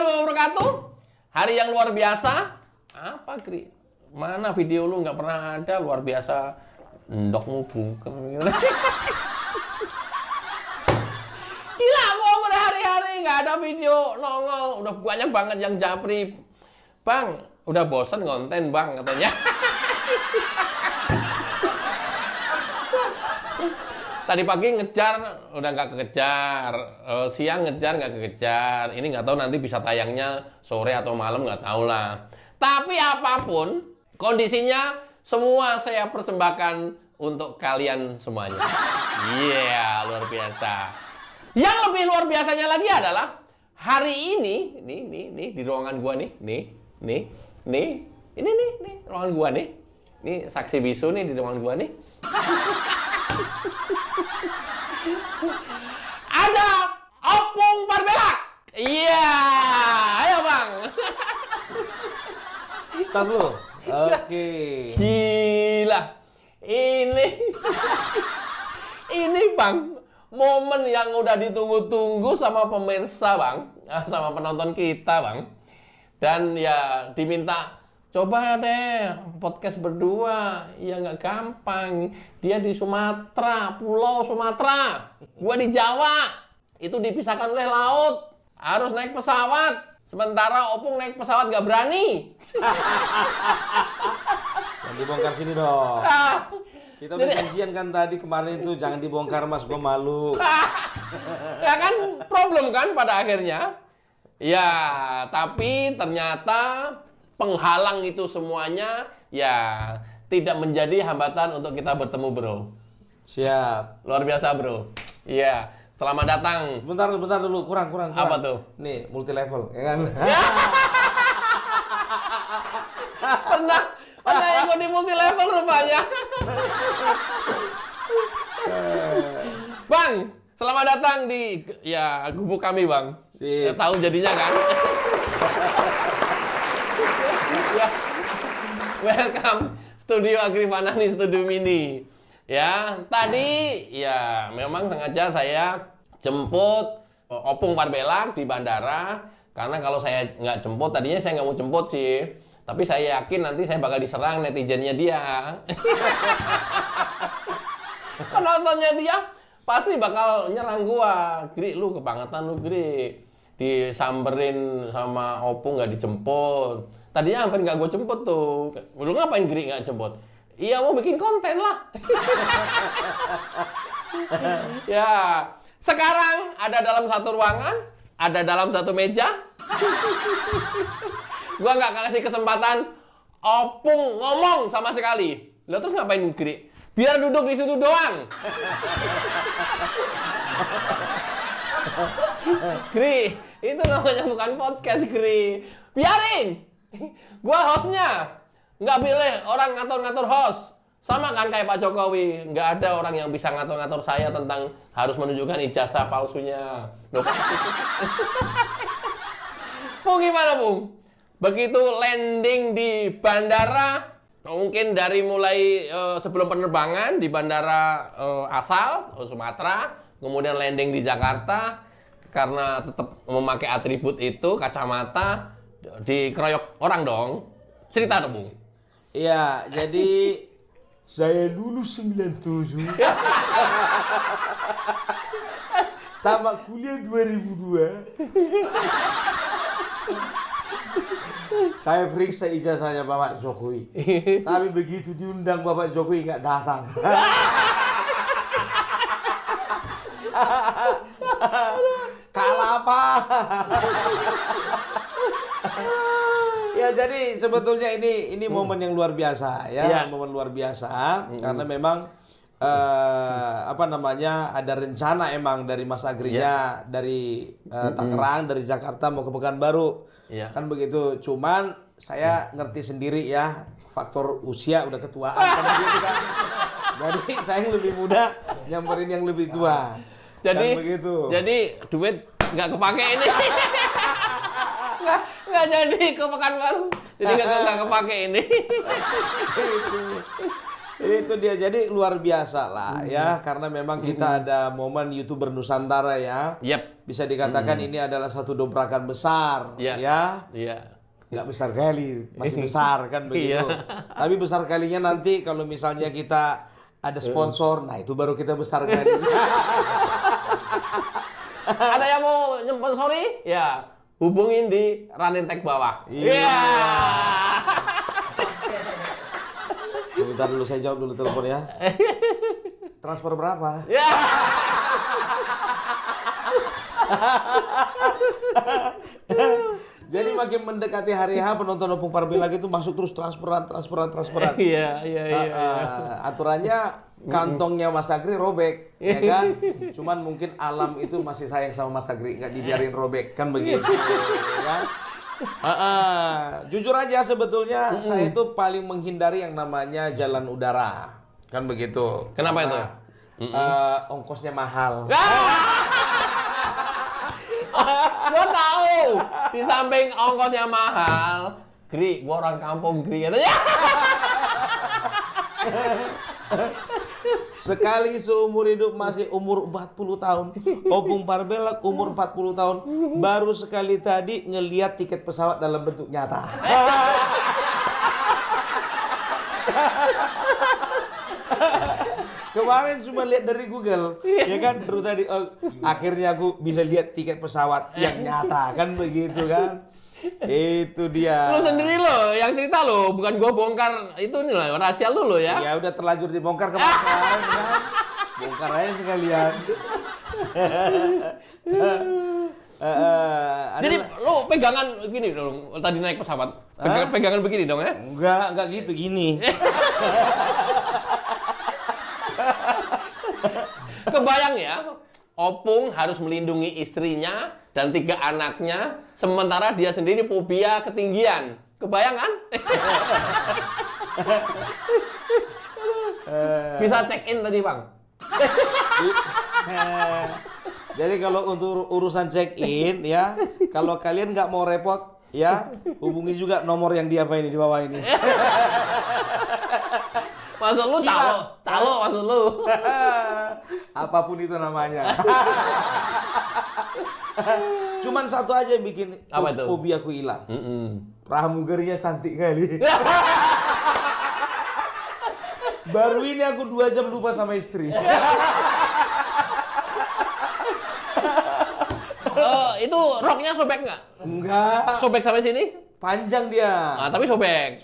warahmatullahi wabarakatuh. Hari yang luar biasa. Apa, Gri? Mana video lu nggak pernah ada, luar biasa. Endokmu bungkem. Gila, momen hari-hari nggak ada video nongol. Udah banyak banget yang japri. Bang, udah bosen konten, Bang, katanya. Tadi pagi ngejar, udah nggak kekejar. Siang ngejar, nggak kekejar. Ini nggak tahu nanti bisa tayangnya sore atau malam, nggak tahu lah. Tapi apapun kondisinya, semua saya persembahkan untuk kalian semuanya. Iya, luar biasa. Yang lebih luar biasanya lagi adalah hari ini, nih di ruangan gua nih, ini ruangan gua nih. Ini saksi bisu nih di ruangan gua nih. Ada Opung Parbelak. Iya, ayo Bang. Cas lu. Oke. Gila. Ini Bang, momen yang udah ditunggu-tunggu sama pemirsa Bang, sama penonton kita Bang. Dan ya diminta, coba deh podcast berdua. Ya nggak gampang. Dia di Sumatera, Pulau Sumatera. Gua di Jawa. Itu dipisahkan oleh laut. Harus naik pesawat. Sementara Opung naik pesawat nggak berani. Jangan dibongkar sini dong. Kita udah janjian kan tadi kemarin itu, jangan dibongkar Mas, gua malu. Ya kan problem kan pada akhirnya. Ya, tapi ternyata penghalang itu semuanya ya tidak menjadi hambatan untuk kita bertemu, Bro. Siap. Luar biasa, Bro. Iya, selamat datang. Bentar dulu, kurang. Apa tuh? Nih, multi level, ya kan? Pernah ikut di multi level rupanya. Bang, selamat datang di gubuk kami, Bang. Ya, tahu jadinya kan? Ya, welcome Studio Agrifanani Studio Mini. Ya, tadi ya memang sengaja saya jemput Opung Parbelak di bandara, karena kalau saya nggak jemput, tadinya saya nggak mau jemput sih, tapi saya yakin nanti saya bakal diserang netizennya dia. Penontonnya dia pasti bakal nyerang gua. Gri, lu kebangetan lu, Gri. Disamperin sama Opung nggak dijemput. Tadinya hampir nggak gue jemput tuh. Lu ngapain, Gri, nggak jemput? Iya, mau bikin konten lah. Ya, sekarang ada dalam satu ruangan, ada dalam satu meja. Gua nggak kasih kesempatan Opung ngomong sama sekali. Lah terus ngapain, Gri? Biar duduk di situ doang. Gri, itu namanya bukan podcast, Gri. Biarin. Gua hostnya. Nggak pilih orang ngatur-ngatur host. Sama kan kayak Pak Jokowi. Nggak ada orang yang bisa ngatur-ngatur saya tentang harus menunjukkan ijazah palsunya. Bung, gimana, Bung? Begitu landing di bandara, mungkin dari mulai sebelum penerbangan di bandara asal, Sumatera, kemudian landing di Jakarta, karena tetap memakai atribut itu, kacamata, dikeroyok orang dong. Cerita dong, Bung. Iya, jadi saya lulus 97. Tamat kuliah 2002. Saya periksa ijazahnya Bapak Jokowi. Tapi begitu diundang Bapak Jokowi nggak datang. Kalah apa? Ya, jadi sebetulnya ini momen yang luar biasa ya, momen luar biasa karena memang ada rencana emang dari Mas Agrinya dari Tangerang, dari Jakarta mau ke Pekanbaru. Kan begitu. Cuman saya ngerti sendiri ya, faktor usia udah ketuaan kan begitu kan. Jadi saya yang lebih muda nyamperin yang lebih tua. Jadi kan begitu. Jadi duit nggak kepake ini. Nggak jadi ke Pekanbaru. Jadi nggak kepake ini. Itu dia, jadi luar biasa lah ya, karena memang kita ada momen YouTuber Nusantara ya. Yep. Bisa dikatakan ini adalah satu dobrakan besar ya. Iya. Nggak besar kali, masih besar kan begitu. Tapi besar kalinya nanti kalau misalnya kita ada sponsor, nah itu baru kita besar kali. Ada yang mau nyponsori? Ya, hubungin di Running Tech bawah. Iya. Bentar dulu, saya jawab dulu telepon ya. Transfer berapa? Ya. Jadi makin mendekati hari H, penonton Opung Parbelak itu masuk terus transferan. Iya. Aturannya kantongnya Mas Agri robek, ya kan? Cuman mungkin alam itu masih sayang sama Mas Agri, nggak dibiarin robek, kan begitu. Ya? Jujur aja sebetulnya saya itu paling menghindari yang namanya jalan udara, kan begitu. Kenapa itu? Ongkosnya mahal. Gua tahu. Di samping ongkosnya mahal, Gri, gua orang kampung Gri katanya. Sekali seumur hidup masih umur 40 tahun. Opung Parbelak umur 40 tahun. Baru sekali tadi ngelihat tiket pesawat dalam bentuk nyata. Kemarin cuma lihat dari Google, ya kan? Baru tadi akhirnya aku bisa lihat tiket pesawat yang nyata, kan begitu kan? Itu dia. Lu sendiri lo yang cerita lo, bukan gua bongkar itu nih lah, rahasia lu lo ya. Ya udah terlanjur dibongkar kemarin kan. Bongkar aja sekalian. Jadi lu pegangan gini dong, tadi naik pesawat. Pegangan begini dong ya? Enggak gitu, gini. Kebayang ya, Opung harus melindungi istrinya dan 3 anaknya, sementara dia sendiri fobia ketinggian. Kebayang kan? Bisa check in tadi Bang. Jadi kalau untuk urusan check in ya, kalau kalian nggak mau repot ya, hubungi juga nomor yang di apa ini, di bawah ini. Maksud lu calo maksud lu. Apapun itu namanya. Cuman satu aja yang bikin fobia aku hilang. Pramugarinya cantik kali. Baru ini aku 2 jam lupa sama istri. Itu roknya sobek nggak? Enggak. Sobek sampai sini? Panjang dia. Tapi sobek.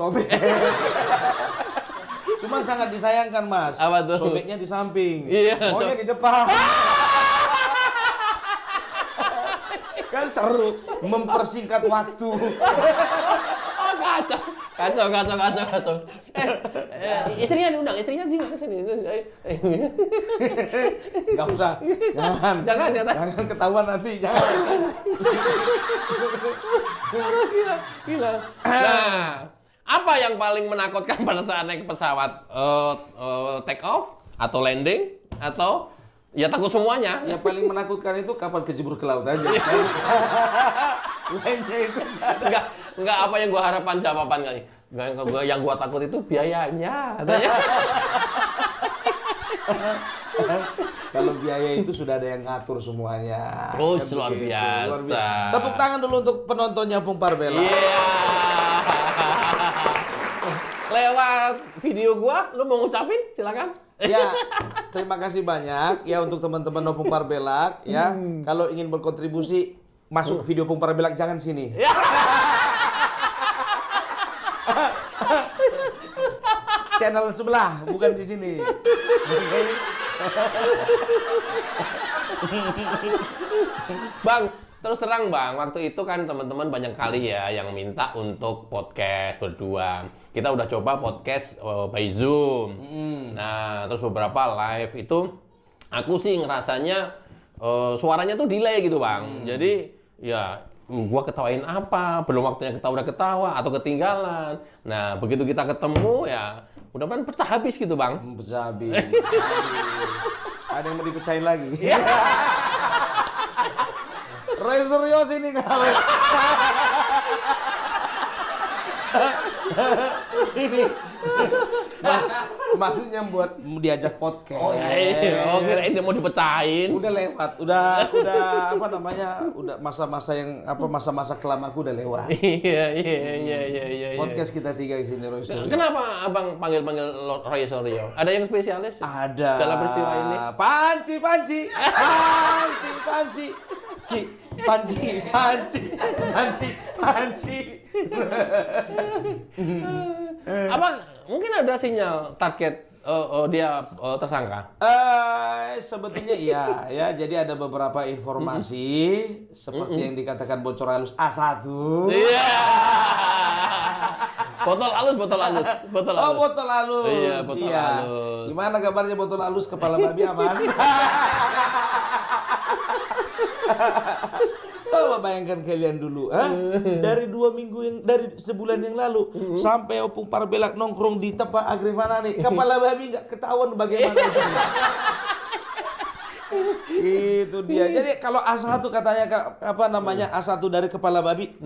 Cuman sangat disayangkan Mas. Apa tuh? Sobeknya di samping. Iya. Maunya di depan. Kan seru, mempersingkat waktu. Kacau. Istrinya diundang, istrinya sih ke sini. Enggak usah. Jangan ketahuan nanti, jangan. Gila. Nah, apa yang paling menakutkan pada saat naik pesawat? Take off atau landing atau ya takut semuanya? Yang paling menakutkan itu kapan kejebur ke laut aja. Lainnya itu enggak apa yang gua harapkan jawaban kali. Yang gua takut itu biayanya. Kalau biaya itu sudah ada yang ngatur semuanya. Oh, luar biasa. Tepuk tangan dulu untuk penontonnya Opung Parbelak. Iya. Lewat video gua, lu mau ngucapin? Silakan. Ya, terima kasih banyak ya untuk teman-teman Opung Parbelak ya. Kalau ingin berkontribusi masuk video Opung Parbelak, jangan sini. Channel sebelah, bukan di sini. Bang, terus terang Bang, waktu itu kan teman-teman banyak kali ya yang minta untuk podcast berdua. Kita udah coba podcast by Zoom. Nah, terus beberapa live itu aku sih ngerasanya suaranya tuh delay gitu Bang. Jadi ya gua ketawain apa, belum waktunya kita udah ketawa atau ketinggalan. Nah, begitu kita ketemu ya mudah-mudahan pecah habis gitu Bang. Pecah habis. Ada yang mau dipecahin lagi. Roy serius ini kalau. Sini. Maksudnya buat diajak podcast. Oh iya, kirain dia mau dipecahin. Udah lewat, udah apa namanya? Udah masa-masa yang masa-masa kelam aku udah lewat. Iya. Podcast kita 3 di sini, Roy Suryo. Kenapa Abang panggil-panggil Roy Suryo? Ada yang spesialis? Ada. Dalam peristiwa ini? Panci. Apa mungkin ada sinyal target dia tersangka? Sebetulnya iya ya. Jadi ada beberapa informasi seperti yang dikatakan bocor halus A1. Iya. Botol halus. Oh, botol halus. Iya, botol halus. Gimana kabarnya botol halus kepala babi aman? Coba bayangkan kalian dulu, dari 2 minggu dari sebulan yang lalu sampai Opung Parbelak nongkrong di tempat Agrifana nih, kepala babi nggak ketahuan bagaimana itu. Itu dia. Jadi kalau A1 katanya A1 dari kepala babi,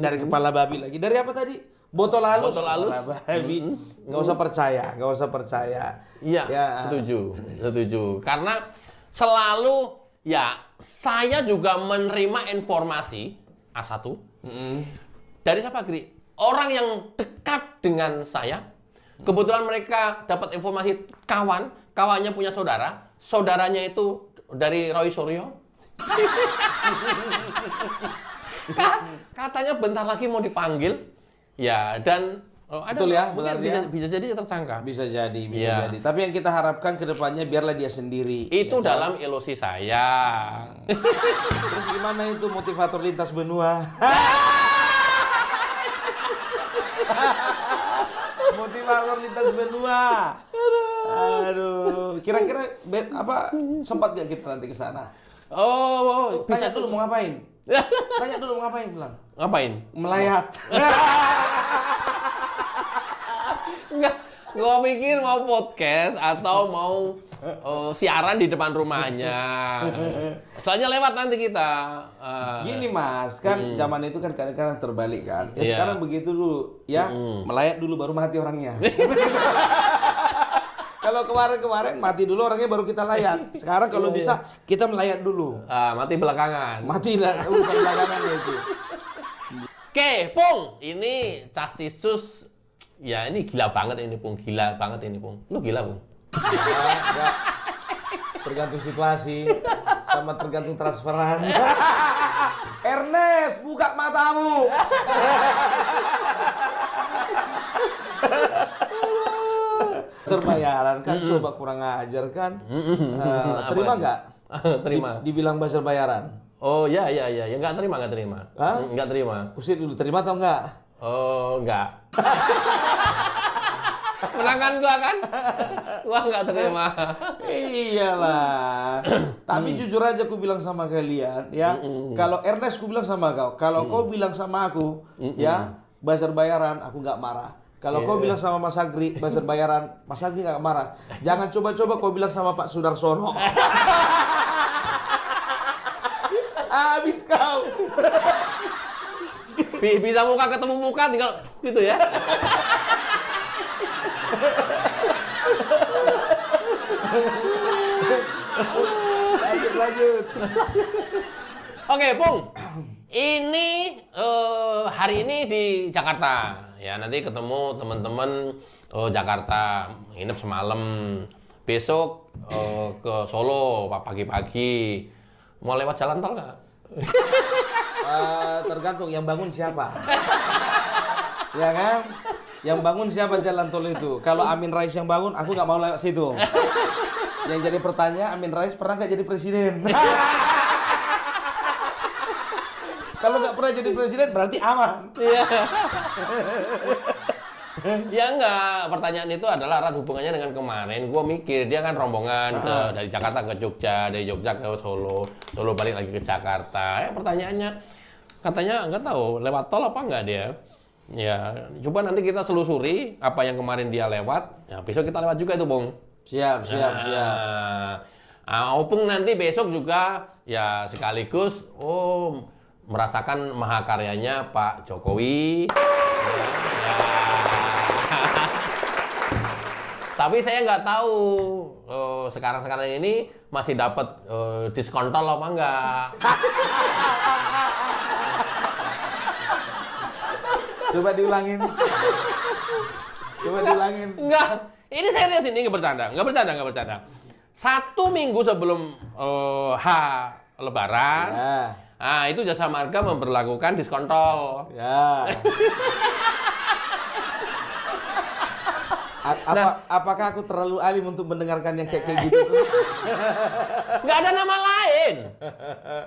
lagi. Dari apa tadi? Botol halus. Kepala babi. Nggak usah percaya. Iya, ya. Setuju. Karena selalu saya juga menerima informasi A1 dari siapa, Gri? Orang yang dekat dengan saya. Kebetulan mereka dapat informasi kawannya punya saudaranya itu dari Roy Suryo. Katanya bentar lagi mau dipanggil. Ya, dan betul ya, bisa jadi tersangka. Bisa jadi. Tapi yang kita harapkan ke depannya biarlah dia sendiri. Itu ya, dalam ilusi saya. Terus gimana itu motivator lintas benua? Motivator lintas benua. Aduh, kira-kira sempat gak kita nanti ke sana? Bisa dulu mau ngapain? Tanya dulu mau ngapain, bilang. Ngapain? Melayat. Enggak, gua pikir mau podcast atau mau siaran di depan rumahnya. Soalnya lewat nanti kita. Gini Mas, kan zaman itu kan kadang-kadang terbalik kan. Ya sekarang begitu dulu, ya melayat dulu baru mati orangnya. Kalau kemarin mati dulu orangnya baru kita layat. Sekarang kalau bisa kita melayat dulu. Mati belakangan. Mati urusan belakangan itu. Oke, Pung. Ini Castisus. Ya ini gila banget ini, Pung. Gila banget ini, Pung. Lu gila, Pung? Enggak. Tergantung situasi. Sama tergantung transferan. Ernest, buka matamu. Bayaran kan, coba kurang ajar kan. Terima nggak? Terima. Dibilang buzzer bayaran. Oh ya, nggak terima. Hah? Nggak terima. Usir dulu, terima atau nggak? Oh, nggak. Menangkan gua kan? Gua nggak terima. Iyalah. Tapi jujur aja aku bilang sama kalian ya, kalau Ernest aku bilang sama kau, kalau kau bilang sama aku, ya buzzer bayaran, aku nggak marah. Kalau kau bilang sama Mas Agri, buzzer bayaran, Mas Agri nggak marah. Jangan coba-coba kau bilang sama Pak Sudarsono. Habis kau. Bisa muka ketemu muka, tinggal gitu ya. Lanjut. Oke, Pung. Ini hari ini di Jakarta. Ya, nanti ketemu teman-teman Jakarta, nginep semalam. Besok ke Solo pagi-pagi. Mau lewat jalan tol nggak? Tergantung yang bangun siapa. Ya kan? Yang bangun siapa jalan tol itu? Kalau Amin Rais yang bangun, aku nggak mau lewat situ. Yang jadi pertanyaan, Amin Rais pernah nggak jadi presiden? Kalau nggak pernah jadi presiden, berarti aman. Iya. Ya enggak, pertanyaan itu adalah erat hubungannya dengan kemarin. Gue mikir dia kan rombongan dari Jakarta ke Jogja, dari Jogja ke Solo, Solo balik lagi ke Jakarta. Pertanyaannya, katanya nggak tahu lewat tol apa enggak dia. Ya, coba nanti kita selusuri apa yang kemarin dia lewat. Ya, besok kita lewat juga itu, Bung. Siap. Opung nanti besok juga ya sekaligus merasakan mahakaryanya Pak Jokowi. Tapi saya nggak tahu sekarang ini masih dapat diskon tol apa enggak. Coba diulangin. Coba diulangin. Enggak, ini serius, ini nggak bercanda. 1 minggu sebelum H Lebaran, Ya. nah itu Jasa Marga memberlakukan diskon tol. Ya. Apakah aku terlalu alim untuk mendengarkan yang kayak gitu? Nggak ada nama lain.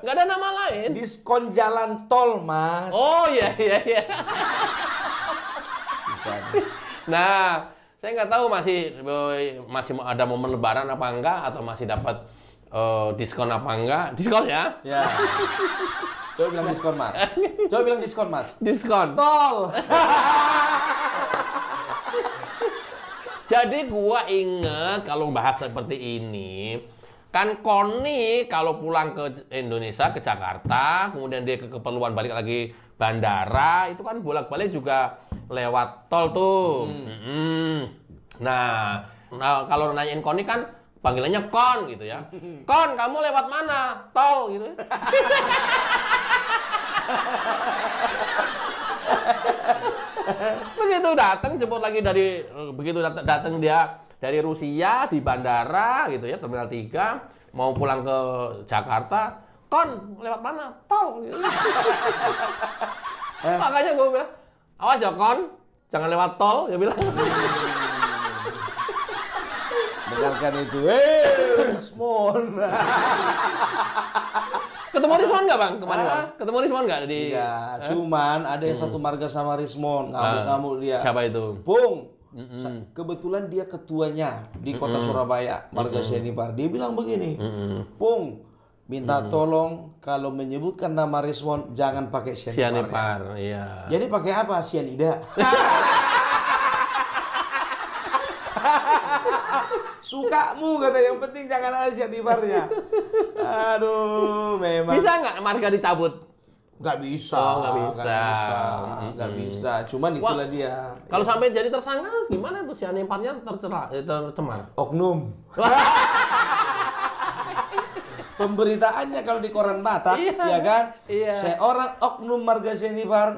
Nggak ada nama lain. Diskon jalan tol, Mas. Oh iya. Nah, saya nggak tahu masih ada momen Lebaran apa enggak, atau masih dapat diskon apa enggak. Diskon ya? Ya. Coba bilang diskon, Mas. Coba bilang diskon, Mas. Diskon. Tol. Jadi gua inget kalau bahas seperti ini, kan Koni kalau pulang ke Indonesia, ke Jakarta, kemudian dia ke keperluan balik lagi bandara, itu kan bolak-balik juga lewat tol tuh. Nah, kalau nanyain Koni kan panggilannya Kon gitu ya. Kon, kamu lewat mana? Tol gitu. Begitu datang jemput lagi datang dia dari Rusia di bandara gitu ya, Terminal 3, mau pulang ke Jakarta, Kon lewat mana? Tol gitu. Makanya gue bilang, awas ya Kon, jangan lewat tol, dia bilang. Dengarkan itu. Rismon. Ketemu Rismon nggak Bang kemarin? Bang? Ketemu Rismon nggak di? Ya, cuman ada yang satu marga sama Rismon, ngamuk-ngamuk dia. Siapa itu? Pung. Kebetulan dia ketuanya di kota Surabaya, marga Sianipar. Dia bilang begini, Pung, minta tolong kalau menyebutkan nama Rismon jangan pakai Sianipar. Iya. Jadi pakai apa? Sianida. Sukamu kata, yang penting jangan ada Sianiparnya. Aduh, memang. Bisa nggak marga dicabut? Nggak bisa. Oh, nggak bisa. Nggak bisa. Cuman itulah dia. Kalau sampai jadi tersangka, gimana tuh Sianiparnya tercemar? Oknum. Pemberitaannya kalau di koran Batak, ya kan? Iya. Seorang oknum marga Sianipar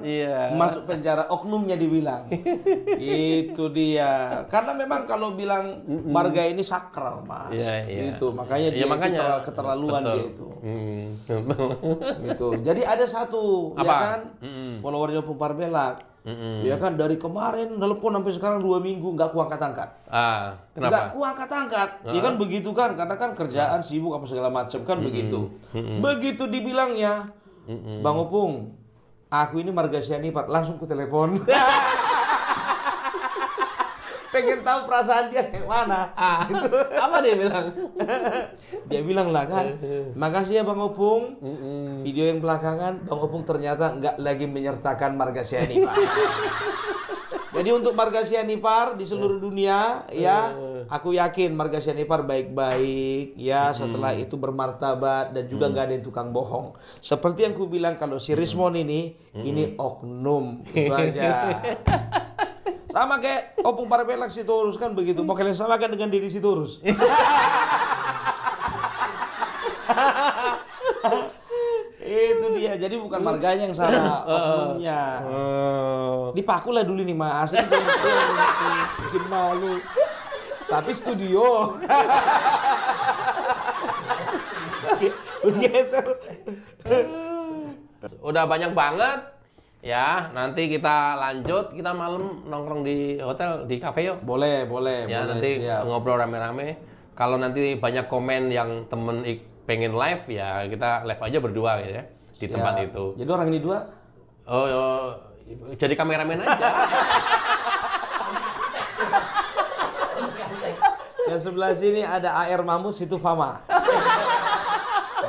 masuk penjara, oknumnya dibilang. Itu dia. Karena memang kalau bilang marga ini sakral, Mas. Itu makanya dia itu keterlaluan dia itu. Gitu. Jadi ada satu, ya kan? Followernya Pung Parbelak. Ya kan, dari kemarin telepon sampai sekarang 2 minggu nggak kuangkat-angkat. Kenapa? Nggak kuangkat-angkat. Ya kan begitu kan, karena kan kerjaan sibuk apa segala macam kan begitu. Begitu dibilangnya, Bang Opung, aku ini marga Sianipar, langsung ku telepon. Pengen tahu perasaan dia yang mana. Gitu. Apa dia bilang? Dia bilang lah kan, makasih ya Bang Opung. Video yang belakangan, Bang Opung ternyata nggak lagi menyertakan marga Sianipar. Jadi untuk marga Sianipar di seluruh dunia, ya, aku yakin marga Sianipar baik-baik, ya, setelah itu bermartabat dan juga nggak ada yang tukang bohong. Seperti yang ku bilang, kalau si Rismon ini oknum, itu aja. Sama kayak Opung Parbelak Sitorus kan begitu. Mau kalian samakan dengan diri Sitorus. Itu dia. Jadi bukan marganya yang salah, oknumnya. Dipakulah dulu nih Mas. Bikin malu. Tapi studio. Bergeser. Udah banyak banget. Ya, nanti kita lanjut, kita malam nongkrong di hotel, di cafe yuk. Boleh, Ya, boleh, nanti siap. ngobrol rame-rame. Kalau nanti banyak komen yang temen pengen live, ya kita live aja berdua gitu ya, di tempat itu. Jadi orang ini dua? Jadi kameramen aja. Yang sebelah sini ada AR Mamut, situ Fama.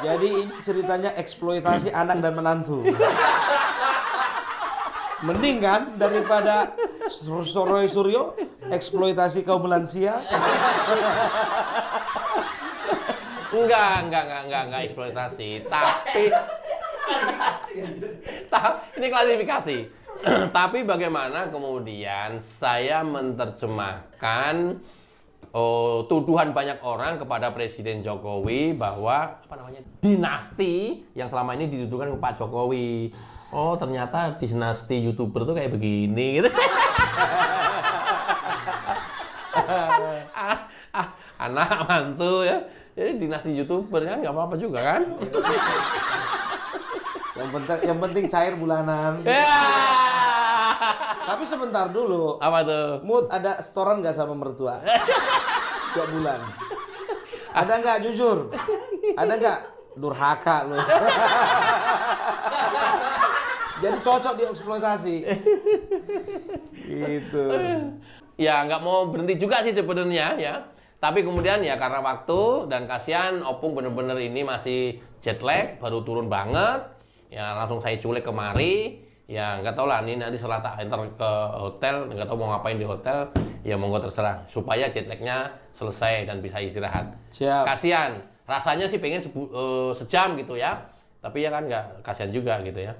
Jadi ini ceritanya eksploitasi anak dan menantu. Mending kan daripada Roy Suryo eksploitasi kaum lansia. Enggak eksploitasi, tapi ini klasifikasi. Tapi bagaimana kemudian saya menerjemahkan tuduhan banyak orang kepada Presiden Jokowi bahwa dinasti yang selama ini dituduhkan ke Pak Jokowi. Oh, ternyata dinasti YouTuber tuh kayak begini gitu. Anak mantu ya. Jadi dinasti YouTuber kan nggak apa-apa juga kan? Yang penting cair bulanan. Tapi sebentar dulu. Apa tuh? Mood ada setoran nggak sama mertua? Tiap bulan. Ada nggak jujur? Ada nggak? Durhaka lu. Jadi cocok dieksploitasi. Gitu. Ya nggak mau berhenti juga sih sebenarnya ya. Tapi kemudian ya karena waktu dan kasihan Opung bener-bener ini masih jet lag, baru turun banget. Ya langsung saya culik kemari. Ya nggak tahu lah, ini nanti setelah tak enter ke hotel, nggak tahu mau ngapain di hotel. Ya monggo terserah. Supaya jet lagnya selesai dan bisa istirahat. Siap. Kasihan. Rasanya sih pengen sejam gitu ya. Tapi ya kan nggak, kasihan juga gitu ya.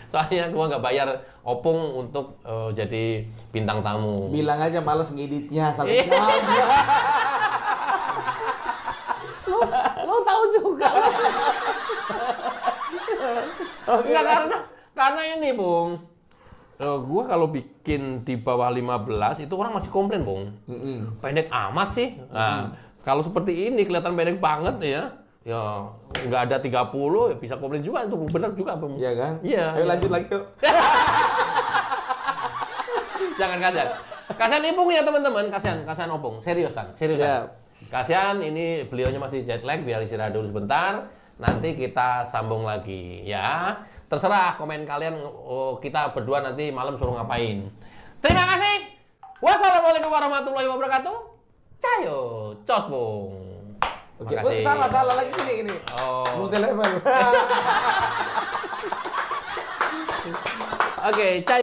Soalnya gua nggak bayar Opung untuk jadi bintang tamu. Bilang aja males ngeditnya 1 jam. Lo tahu juga. Enggak, karena ini, Bung. Gua kalau bikin di bawah 15 itu orang masih komplain, Bung. Pendek amat sih. Nah, kalau seperti ini kelihatan pendek banget ya. Ya, nggak ada 30 ya bisa komplain juga itu benar juga, Bung. Iya kan? Iya. Ayo lanjut lagi yuk. Jangan kasihan. Kasihan Opung ya teman-teman, kasihan Opung. Seriusan. Kasihan ini beliaunya masih jet lag, biar istirahat dulu sebentar. Nanti kita sambung lagi ya. Terserah komen kalian, kita berdua nanti malam suruh ngapain. Terima kasih. Wassalamualaikum warahmatullahi wabarakatuh. Cayo, cos, Bung. Oke, salah lagi ini. Multi level. Oke, cayo.